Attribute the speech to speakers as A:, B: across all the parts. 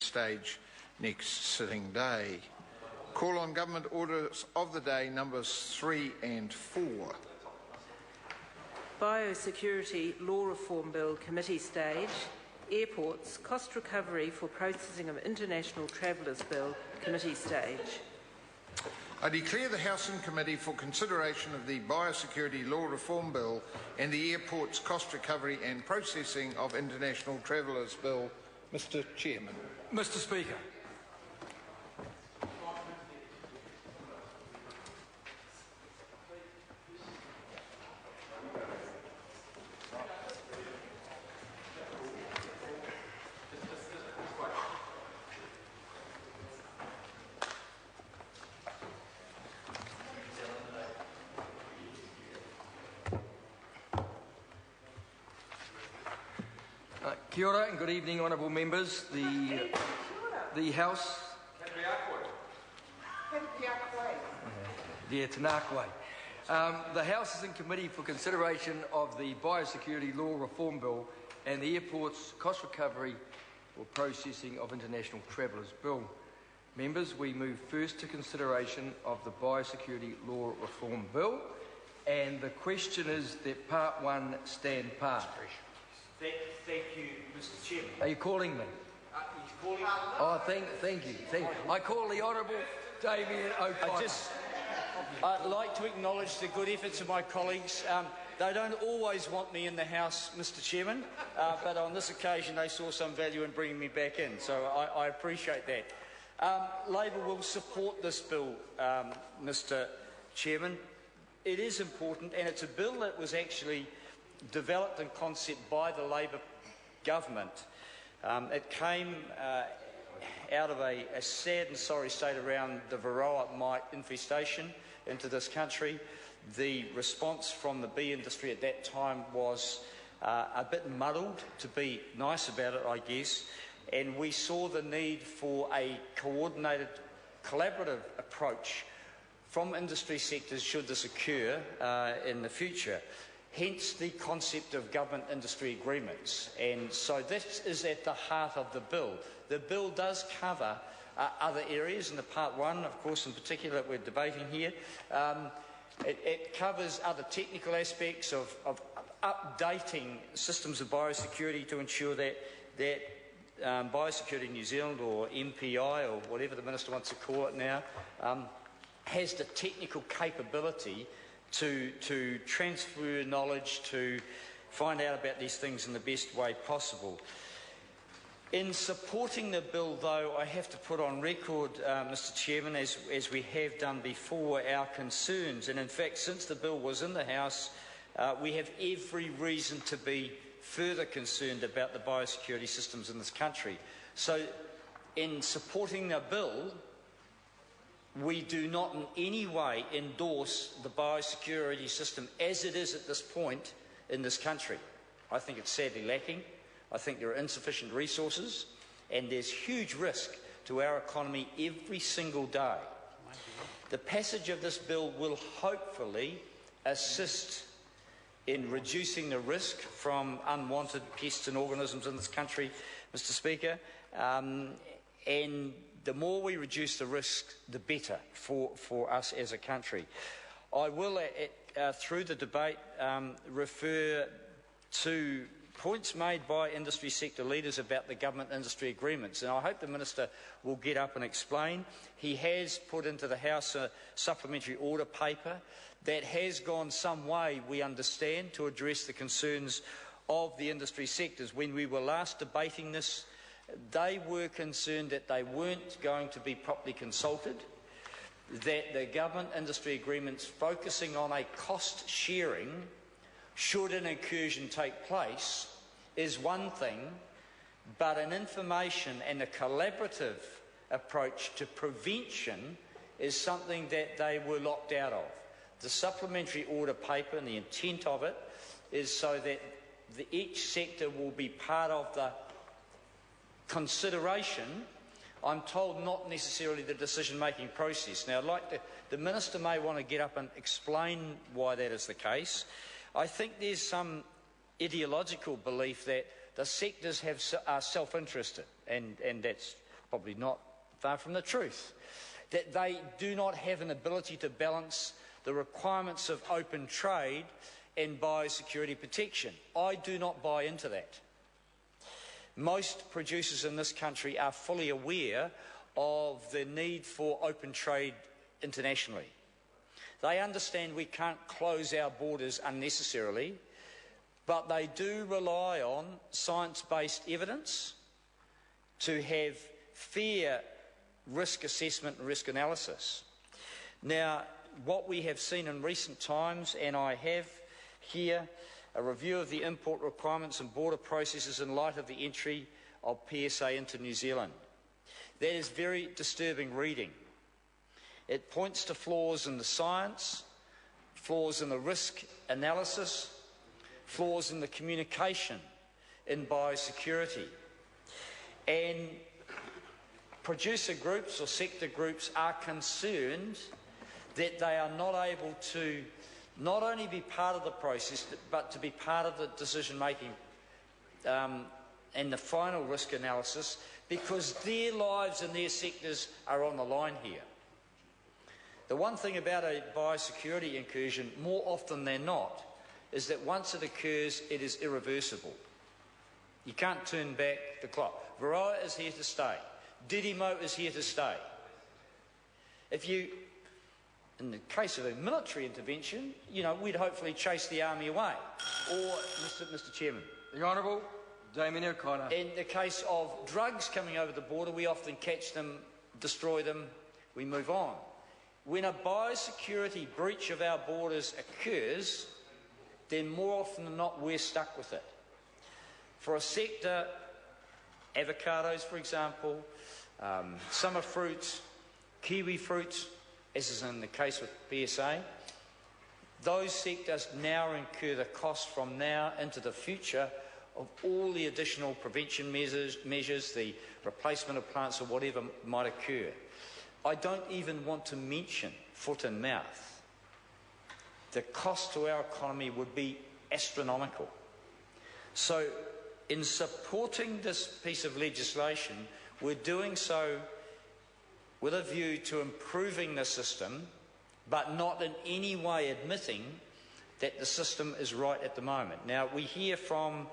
A: stage next sitting day. Call on government orders of the day numbers 3 and 4.
B: Biosecurity Law Reform Bill Committee stage. Airports Cost Recovery for Processing of International Travellers Bill Committee stage.
A: I declare the House in committee for consideration of the Biosecurity Law Reform Bill and the Airports Cost Recovery and Processing of International Travellers Bill. Mr. Chairman.
C: Mr. Speaker. Kia ora and good evening, honourable members. The House... The House is in committee for consideration of the Biosecurity Law Reform Bill and the Airports Cost Recovery or Processing of International Travellers Bill. Members, we move first to consideration of the Biosecurity Law Reform Bill, and the question is that Part 1 stand part.
D: Thank you, Mr. Chairman.
C: Are you calling me?
D: He's calling.
C: Oh, thank you. I call the Honourable Damien O'Connor.
D: I'd like to acknowledge the good efforts of my colleagues. They don't always want me in the House, Mr. Chairman, but on this occasion they saw some value in bringing me back in, so I appreciate that. Labor will support this bill, Mr. Chairman. It is important, and it's a bill that was actually developed in concept by the Labor government. It came out of a sad and sorry state around the varroa mite infestation into this country. The response from the bee industry at that time was a bit muddled, to be nice about it, I guess, and we saw the need for a coordinated, collaborative approach from industry sectors should this occur in the future. Hence the concept of government-industry agreements. And so this is at the heart of the bill. The bill does cover other areas in the Part 1, of course, in particular that we're debating here. It covers other technical aspects of updating systems of biosecurity to ensure that Biosecurity New Zealand, or MPI, or whatever the Minister wants to call it now, has the technical capability to transfer knowledge, to find out about these things in the best way possible. In supporting the bill, though, I have to put on record, Mr. Chairman, as we have done before, our concerns. And in fact, since the bill was in the House, we have every reason to be further concerned about the biosecurity systems in this country. So, in supporting the bill, we do not in any way endorse the biosecurity system as it is at this point in this country. I think it's sadly lacking. I think there are insufficient resources, and there's huge risk to our economy every single day. The passage of this bill will hopefully assist in reducing the risk from unwanted pests and organisms in this country, Mr. Speaker, and the more we reduce the risk, the better for us as a country. I will, through the debate, refer to points made by industry sector leaders about the government-industry agreements, and I hope the Minister will get up and explain. He has put into the House a supplementary order paper that has gone some way, we understand, to address the concerns of the industry sectors. When we were last debating this, they were concerned that they weren't going to be properly consulted, that the government-industry agreements focusing on a cost sharing, should an incursion take place, is one thing, but an information and a collaborative approach to prevention is something that they were locked out of. The supplementary order paper and the intent of it is so that each sector will be part of the consideration, I'm told not necessarily the decision-making process. Now, I'd like the Minister may want to get up and explain why that is the case. I think there's some ideological belief that the sectors are self-interested, and that's probably not far from the truth, that they do not have an ability to balance the requirements of open trade and biosecurity protection. I do not buy into that. Most producers in this country are fully aware of the need for open trade internationally. They understand we can't close our borders unnecessarily, but they do rely on science-based evidence to have fair risk assessment and risk analysis. Now, what we have seen in recent times, and I have here a review of the import requirements and border processes in light of the entry of PSA into New Zealand. That is very disturbing reading. It points to flaws in the science, flaws in the risk analysis, flaws in the communication in biosecurity. And producer groups or sector groups are concerned that they are not able to not only be part of the process, but to be part of the decision-making and the final risk analysis, because their lives and their sectors are on the line here. The one thing about a biosecurity incursion, more often than not, is that once it occurs, it is irreversible. You can't turn back the clock. Varroa is here to stay. Didimo is here to stay. In the case of a military intervention, we'd hopefully chase the army away. Or, Mr. Chairman.
C: The Honourable Damien O'Connor.
D: In the case of drugs coming over the border, we often catch them, destroy them, we move on. When a biosecurity breach of our borders occurs, then more often than not, we're stuck with it. For a sector, avocados, for example, summer fruits, kiwi fruits, as is in the case with PSA, those sectors now incur the cost from now into the future of all the additional prevention measures, the replacement of plants or whatever might occur. I don't even want to mention foot and mouth. The cost to our economy would be astronomical. So in supporting this piece of legislation, we're doing so with a view to improving the system, but not in any way admitting that the system is right at the moment. Now, we hear from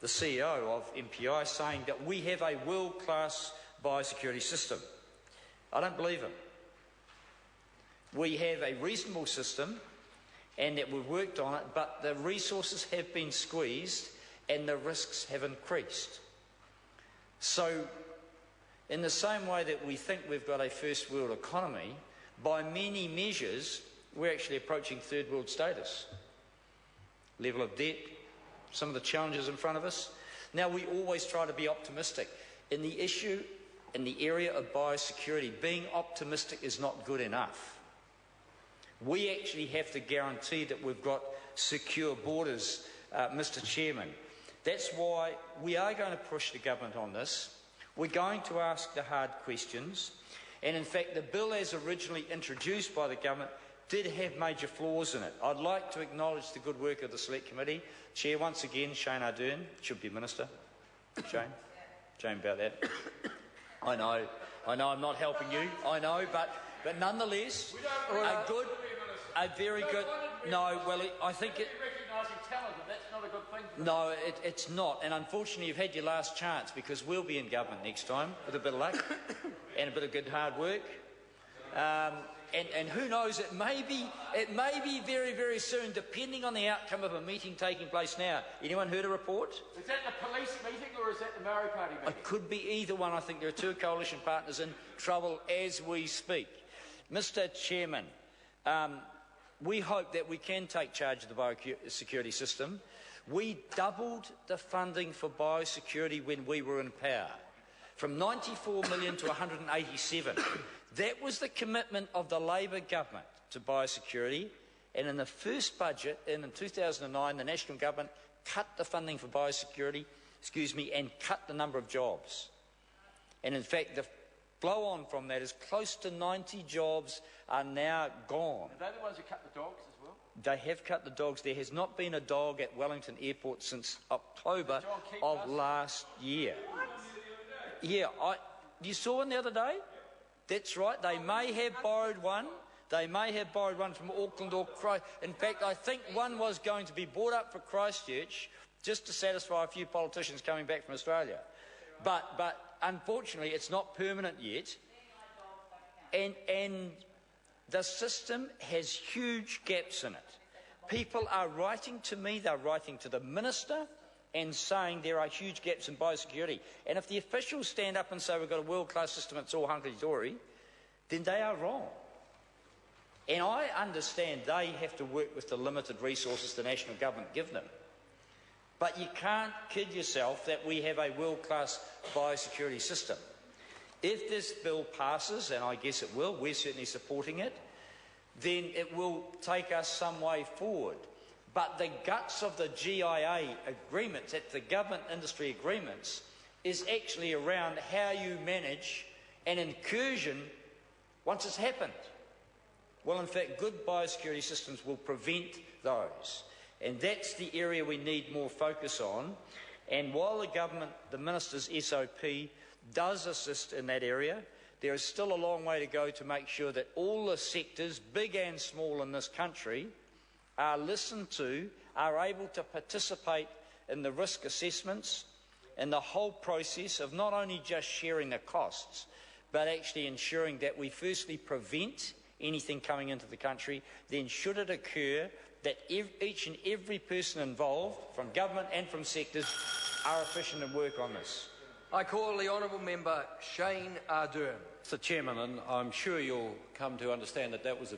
D: the CEO of MPI saying that we have a world-class biosecurity system. I don't believe him. We have a reasonable system and that we've worked on it, but the resources have been squeezed and the risks have increased. So, in the same way that we think we've got a first world economy, by many measures, we're actually approaching third world status. Level of debt, some of the challenges in front of us. Now, we always try to be optimistic. In the issue, in the area of biosecurity, being optimistic is not good enough. We actually have to guarantee that we've got secure borders, Mr. Chairman. That's why we are going to push the government on this. We're going to ask the hard questions. And in fact, the bill as originally introduced by the government did have major flaws in it. I'd like to acknowledge the good work of the Select Committee. Chair, once again, Shane Ardern, should be Minister. Shane about that. I know I'm not helping you, I know, but nonetheless, a very good, no, well, I think it,
C: Talent, that's not a good thing.
D: No, it's not, and unfortunately you've had your last chance, because we'll be in government next time with a bit of luck and a bit of good hard work. And who knows, it may be very, very soon, depending on the outcome of a meeting taking place now. Anyone heard a report?
C: Is that the police meeting or is that the Maori Party meeting?
D: It could be either one. I think there are two coalition partners in trouble as we speak. Mr. Chairman, we hope that we can take charge of the biosecurity system. We doubled the funding for biosecurity when we were in power, from 94 million to 187. That was the commitment of the Labor government to biosecurity, and in the first budget, in 2009, the National Government cut the funding for biosecurity, and cut the number of jobs. And in fact, the flow-on from that is close to 90 jobs are now gone.
C: Are they the ones who cut the dogs as well?
D: They have cut the dogs. There has not been a dog at Wellington Airport since October of last year. Yeah, You saw one the other day? That's right, they may have borrowed one. They may have borrowed one from Auckland or Christchurch. In fact, I think one was going to be bought up for Christchurch just to satisfy a few politicians coming back from Australia. But unfortunately, it's not permanent yet. And the system has huge gaps in it. People are writing to me, they're writing to the Minister and saying there are huge gaps in biosecurity. And if the officials stand up and say we've got a world-class system, it's all hunky-dory, then they are wrong. And I understand they have to work with the limited resources the national government give them. But you can't kid yourself that we have a world-class biosecurity system. If this bill passes, and I guess it will, we're certainly supporting it, then it will take us some way forward. But the guts of the GIA agreements, at the government industry agreements, is actually around how you manage an incursion once it's happened. Well, in fact, good biosecurity systems will prevent those. And that's the area we need more focus on. And while the government, the Minister's SOP, does assist in that area, there is still a long way to go to make sure that all the sectors, big and small in this country, are listened to, are able to participate in the risk assessments and the whole process of not only just sharing the costs, but actually ensuring that we firstly prevent anything coming into the country, then should it occur, that each and every person involved, from government and from sectors, are efficient and work on this.
C: I call the honourable member Shane Ardern.
E: Mr. Chairman, and I'm sure you'll come to understand that that was a